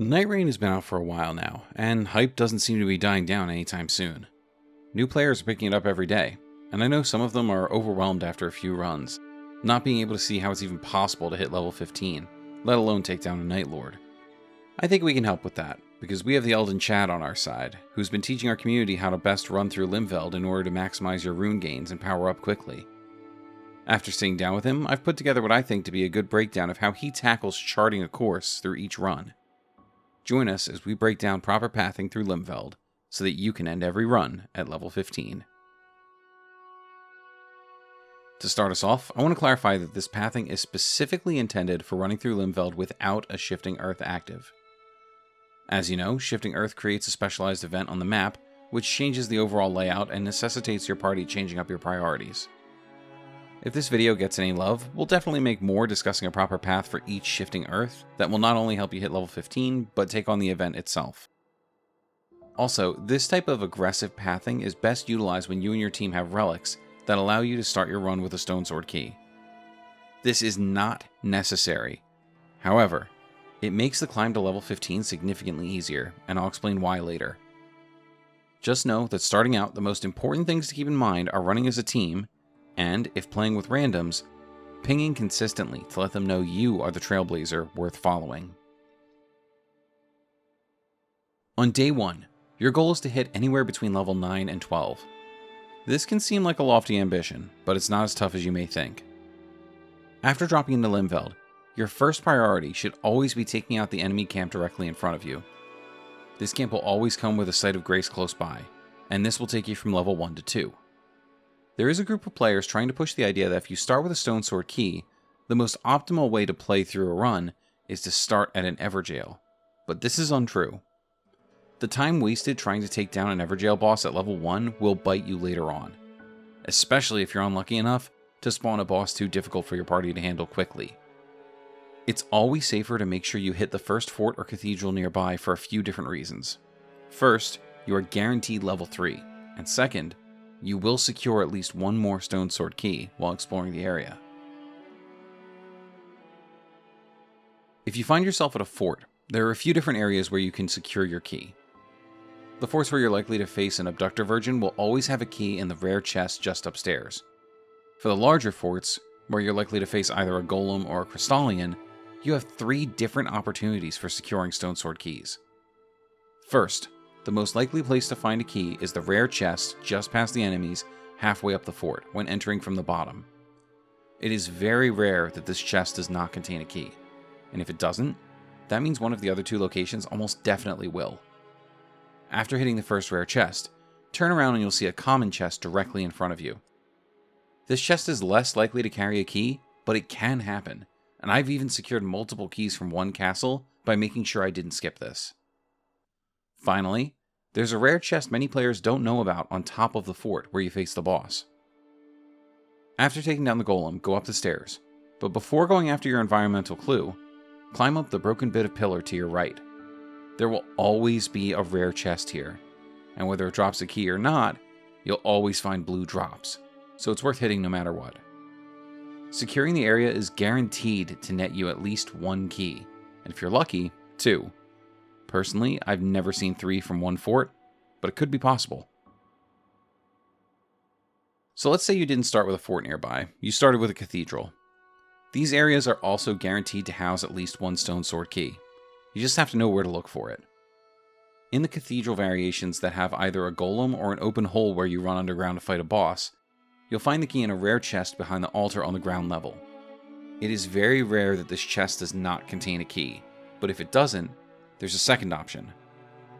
Nightreign has been out for a while now, and hype doesn't seem to be dying down anytime soon. New players are picking it up every day, and I know some of them are overwhelmed after a few runs, not being able to see how it's even possible to hit level 15, let alone take down a Night Lord. I think we can help with that, because we have the Elden Chad on our side, who's been teaching our community how to best run through Limveld in order to maximize your rune gains and power up quickly. After sitting down with him, I've put together what I think to be a good breakdown of how he tackles charting a course through each run. Join us as we break down proper pathing through Limveld, so that you can end every run at level 15. To start us off, I want to clarify that this pathing is specifically intended for running through Limveld without a Shifting Earth active. As you know, Shifting Earth creates a specialized event on the map, which changes the overall layout and necessitates your party changing up your priorities. If this video gets any love, we'll definitely make more discussing a proper path for each Shifting Earth that will not only help you hit level 15, but take on the event itself. Also, this type of aggressive pathing is best utilized when you and your team have relics that allow you to start your run with a Stonesword Key. This is not necessary. However, it makes the climb to level 15 significantly easier, and I'll explain why later. Just know that starting out, the most important things to keep in mind are running as a team, and, if playing with randoms, pinging consistently to let them know you are the trailblazer worth following. On day 1, your goal is to hit anywhere between level 9 and 12. This can seem like a lofty ambition, but it's not as tough as you may think. After dropping into Limveld, your first priority should always be taking out the enemy camp directly in front of you. This camp will always come with a Site of Grace close by, and this will take you from level 1 to 2. There is a group of players trying to push the idea that if you start with a Stonesword Key, the most optimal way to play through a run is to start at an Evergaol, but this is untrue. The time wasted trying to take down an Evergaol boss at level 1 will bite you later on, especially if you're unlucky enough to spawn a boss too difficult for your party to handle quickly. It's always safer to make sure you hit the first fort or cathedral nearby for a few different reasons. First, you are guaranteed level 3, and second, you will secure at least one more Stonesword Key while exploring the area. If you find yourself at a fort, there are a few different areas where you can secure your key. The forts where you're likely to face an Abductor Virgin will always have a key in the rare chest just upstairs. For the larger forts, where you're likely to face either a Golem or a Crystallian, you have 3 different opportunities for securing Stonesword Keys. First, the most likely place to find a key is the rare chest just past the enemies halfway up the fort when entering from the bottom. It is very rare that this chest does not contain a key, and if it doesn't, that means one of the other 2 locations almost definitely will. After hitting the first rare chest, turn around and you'll see a common chest directly in front of you. This chest is less likely to carry a key, but it can happen, and I've even secured multiple keys from one castle by making sure I didn't skip this. Finally, there's a rare chest many players don't know about on top of the fort where you face the boss. After taking down the golem, go up the stairs, but before going after your environmental clue, climb up the broken bit of pillar to your right. There will always be a rare chest here, and whether it drops a key or not, you'll always find blue drops, so it's worth hitting no matter what. Securing the area is guaranteed to net you at least 1 key, and if you're lucky, 2. Personally, I've never seen 3 from one fort, but it could be possible. So let's say you didn't start with a fort nearby, you started with a cathedral. These areas are also guaranteed to house at least 1 Stonesword Key. You just have to know where to look for it. In the cathedral variations that have either a golem or an open hole where you run underground to fight a boss, you'll find the key in a rare chest behind the altar on the ground level. It is very rare that this chest does not contain a key, but if it doesn't, there's a second option.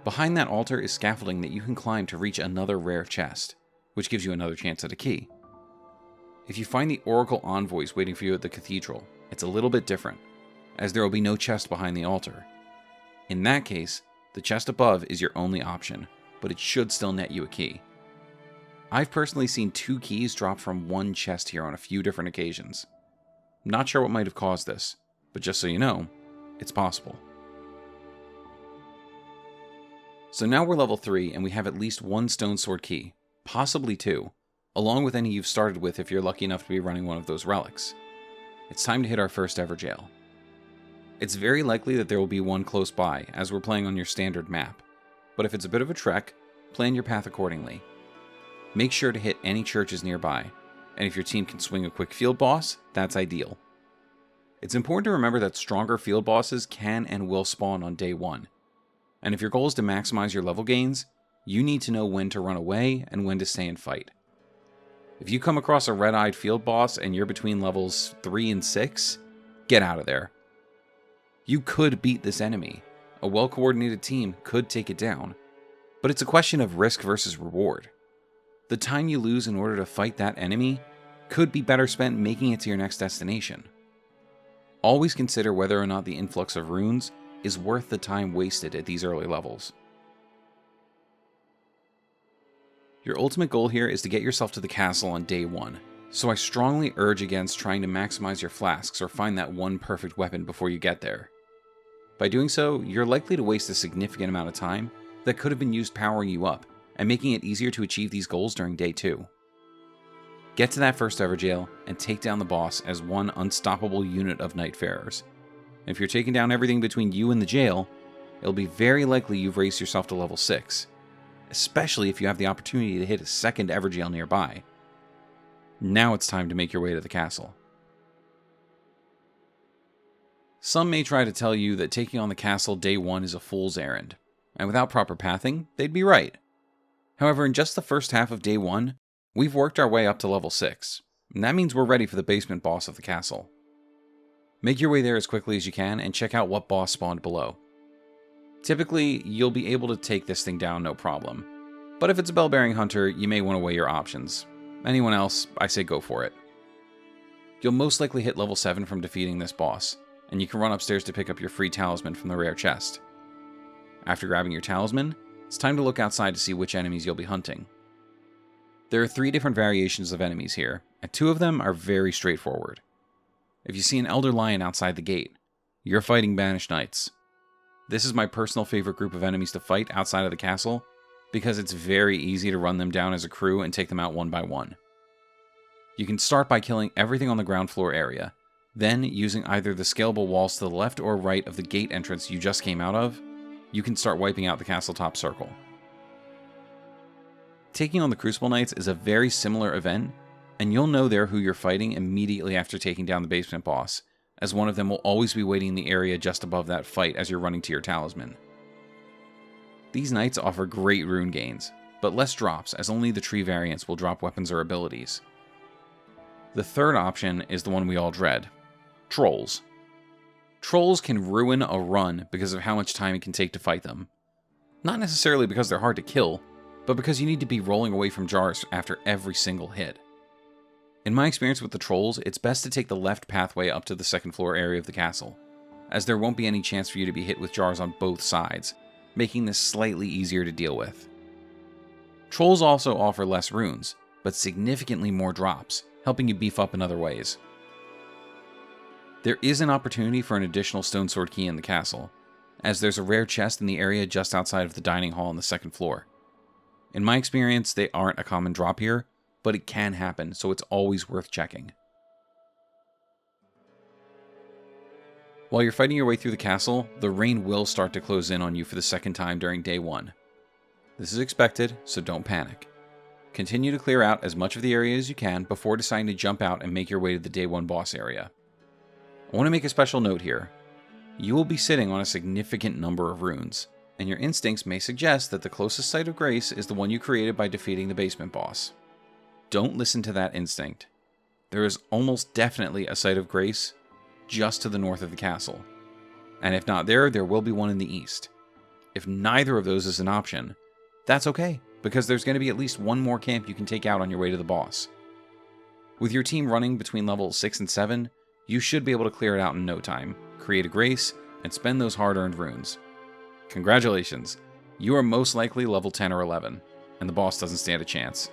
Behind that altar is scaffolding that you can climb to reach another rare chest, which gives you another chance at a key. If you find the Oracle Envoys waiting for you at the cathedral, it's a little bit different, as there will be no chest behind the altar. In that case, the chest above is your only option, but it should still net you a key. I've personally seen 2 keys drop from one chest here on a few different occasions. I'm not sure what might have caused this, but just so you know, it's possible. So now we're level 3 and we have at least 1 Stonesword Key, possibly 2, along with any you've started with if you're lucky enough to be running one of those relics. It's time to hit our first Evergaol. It's very likely that there will be one close by, as we're playing on your standard map. But if it's a bit of a trek, plan your path accordingly. Make sure to hit any churches nearby, and if your team can swing a quick field boss, that's ideal. It's important to remember that stronger field bosses can and will spawn on day 1. And if your goal is to maximize your level gains, you need to know when to run away and when to stay and fight. If you come across a red-eyed field boss and you're between levels 3 and 6, get out of there. You could beat this enemy. A well-coordinated team could take it down. But it's a question of risk versus reward. The time you lose in order to fight that enemy could be better spent making it to your next destination. Always consider whether or not the influx of runes is worth the time wasted at these early levels. Your ultimate goal here is to get yourself to the castle on day 1, so I strongly urge against trying to maximize your flasks or find that one perfect weapon before you get there. By doing so, you're likely to waste a significant amount of time that could have been used powering you up and making it easier to achieve these goals during day 2. Get to that first Evergaol and take down the boss as one unstoppable unit of Nightfarers. If you're taking down everything between you and the jail, it'll be very likely you've raised yourself to level 6, especially if you have the opportunity to hit a second Evergaol nearby. Now it's time to make your way to the castle. Some may try to tell you that taking on the castle day 1 is a fool's errand, and without proper pathing, they'd be right. However, in just the first half of day 1, we've worked our way up to level 6, and that means we're ready for the basement boss of the castle. Make your way there as quickly as you can and check out what boss spawned below. Typically, you'll be able to take this thing down no problem, but if it's a bell-bearing hunter, you may want to weigh your options. Anyone else, I say go for it. You'll most likely hit level 7 from defeating this boss, and you can run upstairs to pick up your free talisman from the rare chest. After grabbing your talisman, it's time to look outside to see which enemies you'll be hunting. There are 3 different variations of enemies here, and 2 of them are very straightforward. If you see an Elder Lion outside the gate, you're fighting Banished Knights. This is my personal favorite group of enemies to fight outside of the castle, because it's very easy to run them down as a crew and take them out one by one. You can start by killing everything on the ground floor area, then using either the scalable walls to the left or right of the gate entrance you just came out of, you can start wiping out the castle top circle. Taking on the Crucible Knights is a very similar event, and you'll know there who you're fighting immediately after taking down the basement boss, as one of them will always be waiting in the area just above that fight as you're running to your talisman. These knights offer great rune gains, but less drops as only the tree variants will drop weapons or abilities. The third option is the one we all dread: Trolls. Trolls can ruin a run because of how much time it can take to fight them. Not necessarily because they're hard to kill, but because you need to be rolling away from jars after every single hit. In my experience with the trolls, it's best to take the left pathway up to the second floor area of the castle, as there won't be any chance for you to be hit with jars on both sides, making this slightly easier to deal with. Trolls also offer less runes, but significantly more drops, helping you beef up in other ways. There is an opportunity for an additional Stonesword Key in the castle, as there's a rare chest in the area just outside of the dining hall on the second floor. In my experience, they aren't a common drop here, but it can happen, so it's always worth checking. While you're fighting your way through the castle, the rain will start to close in on you for the second time during day 1. This is expected, so don't panic. Continue to clear out as much of the area as you can before deciding to jump out and make your way to the day 1 boss area. I want to make a special note here. You will be sitting on a significant number of runes, and your instincts may suggest that the closest site of grace is the one you created by defeating the basement boss. Don't listen to that instinct. There is almost definitely a site of grace just to the north of the castle, and if not there, there will be one in the east. If neither of those is an option, that's okay, because there's going to be at least one more camp you can take out on your way to the boss. With your team running between levels 6 and 7, you should be able to clear it out in no time, create a grace, and spend those hard-earned runes. Congratulations, you are most likely level 10 or 11, and the boss doesn't stand a chance.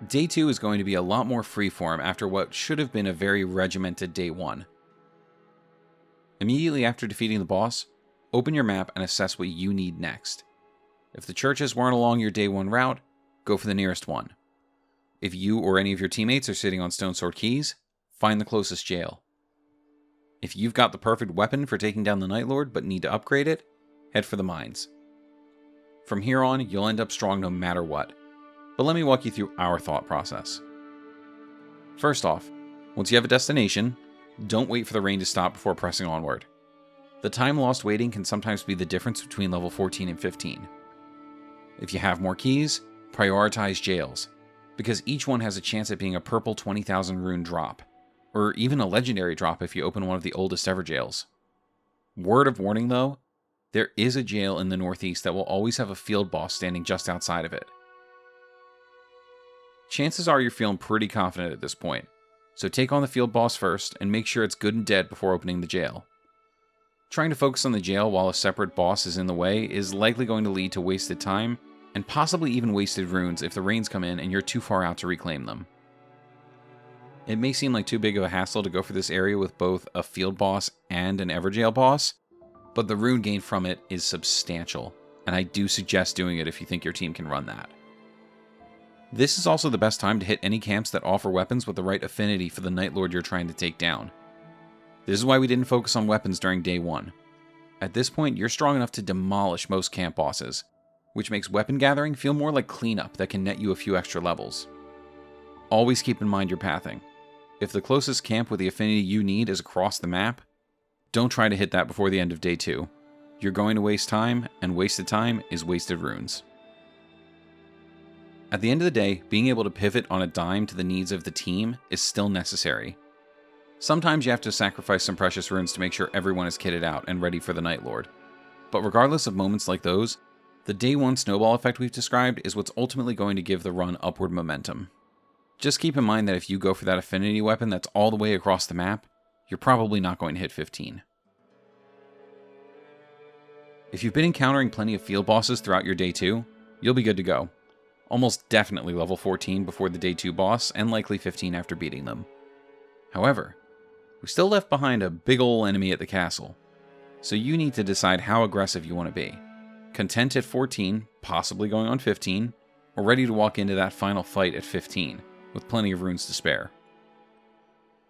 Day 2 is going to be a lot more freeform after what should have been a very regimented day 1. Immediately after defeating the boss, open your map and assess what you need next. If the churches weren't along your day 1 route, go for the nearest one. If you or any of your teammates are sitting on Stonesword Keys, find the closest jail. If you've got the perfect weapon for taking down the Night Lord but need to upgrade it, head for the mines. From here on, you'll end up strong no matter what. But let me walk you through our thought process. First off, once you have a destination, don't wait for the rain to stop before pressing onward. The time lost waiting can sometimes be the difference between level 14 and 15. If you have more keys, prioritize jails, because each one has a chance at being a purple 20,000 rune drop, or even a legendary drop if you open one of the oldest ever jails. Word of warning though, there is a jail in the northeast that will always have a field boss standing just outside of it. Chances are you're feeling pretty confident at this point, so take on the field boss first and make sure it's good and dead before opening the jail. Trying to focus on the jail while a separate boss is in the way is likely going to lead to wasted time, and possibly even wasted runes if the rains come in and you're too far out to reclaim them. It may seem like too big of a hassle to go for this area with both a field boss and an Evergaol boss, but the rune gain from it is substantial, and I do suggest doing it if you think your team can run that. This is also the best time to hit any camps that offer weapons with the right affinity for the Night Lord you're trying to take down. This is why we didn't focus on weapons during day 1. At this point, you're strong enough to demolish most camp bosses, which makes weapon gathering feel more like cleanup that can net you a few extra levels. Always keep in mind your pathing. If the closest camp with the affinity you need is across the map, don't try to hit that before the end of day 2. You're going to waste time, and wasted time is wasted runes. At the end of the day, being able to pivot on a dime to the needs of the team is still necessary. Sometimes you have to sacrifice some precious runes to make sure everyone is kitted out and ready for the Night Lord. But regardless of moments like those, the day 1 snowball effect we've described is what's ultimately going to give the run upward momentum. Just keep in mind that if you go for that affinity weapon that's all the way across the map, you're probably not going to hit 15. If you've been encountering plenty of field bosses throughout your day 2, you'll be good to go. Almost definitely level 14 before the day 2 boss, and likely 15 after beating them. However, we still left behind a big ol' enemy at the castle, so you need to decide how aggressive you want to be. Content at 14, possibly going on 15, or ready to walk into that final fight at 15, with plenty of runes to spare.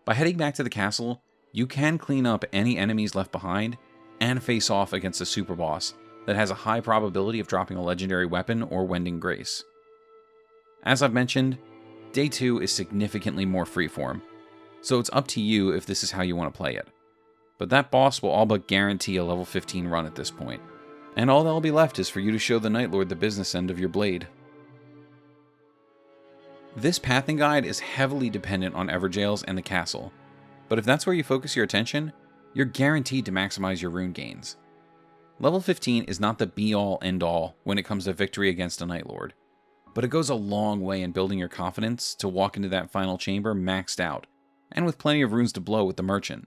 By heading back to the castle, you can clean up any enemies left behind, and face off against a super boss that has a high probability of dropping a legendary weapon or wending grace. As I've mentioned, day 2 is significantly more freeform, so it's up to you if this is how you want to play it. But that boss will all but guarantee a level 15 run at this point, and all that'll be left is for you to show the Night Lord the business end of your blade. This pathing guide is heavily dependent on Evergaols and the castle, but if that's where you focus your attention, you're guaranteed to maximize your rune gains. Level 15 is not the be-all end-all when it comes to victory against a Night Lord, but it goes a long way in building your confidence to walk into that final chamber maxed out, and with plenty of runes to blow with the merchant.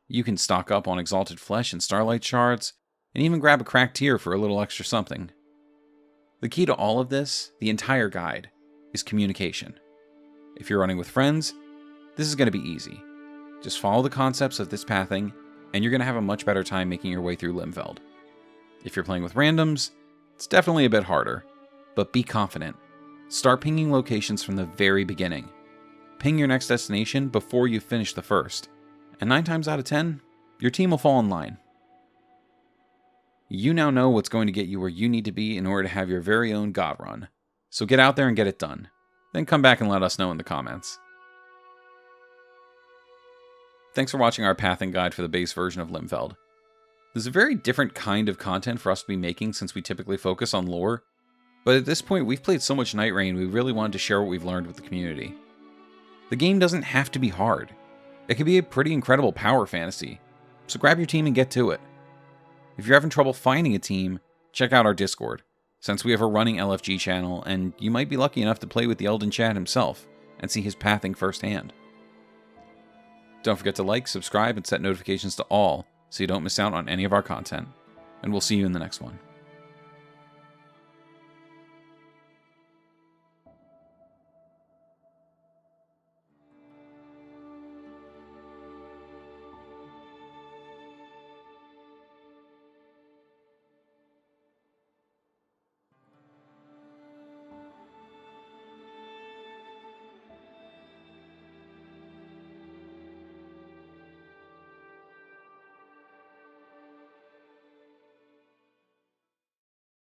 You can stock up on exalted flesh and starlight shards, and even grab a cracked tear for a little extra something. The key to all of this, the entire guide, is communication. If you're running with friends, this is going to be easy. Just follow the concepts of this pathing, and you're going to have a much better time making your way through Limfeld. If you're playing with randoms, it's definitely a bit harder, but be confident. Start pinging locations from the very beginning. Ping your next destination before you finish the first, and 9 times out of 10, your team will fall in line. You now know what's going to get you where you need to be in order to have your very own God run. So get out there and get it done. Then come back and let us know in the comments. Thanks for watching our pathing guide for the base version of Limfeld. There's a very different kind of content for us to be making since we typically focus on lore, but at this point we've played so much Nightreign we really wanted to share what we've learned with the community. The game doesn't have to be hard. It can be a pretty incredible power fantasy, so grab your team and get to it. If you're having trouble finding a team, check out our Discord, since we have a running LFG channel and you might be lucky enough to play with the Elden Chad himself and see his pathing firsthand. Don't forget to like, subscribe, and set notifications to all so you don't miss out on any of our content, and we'll see you in the next one.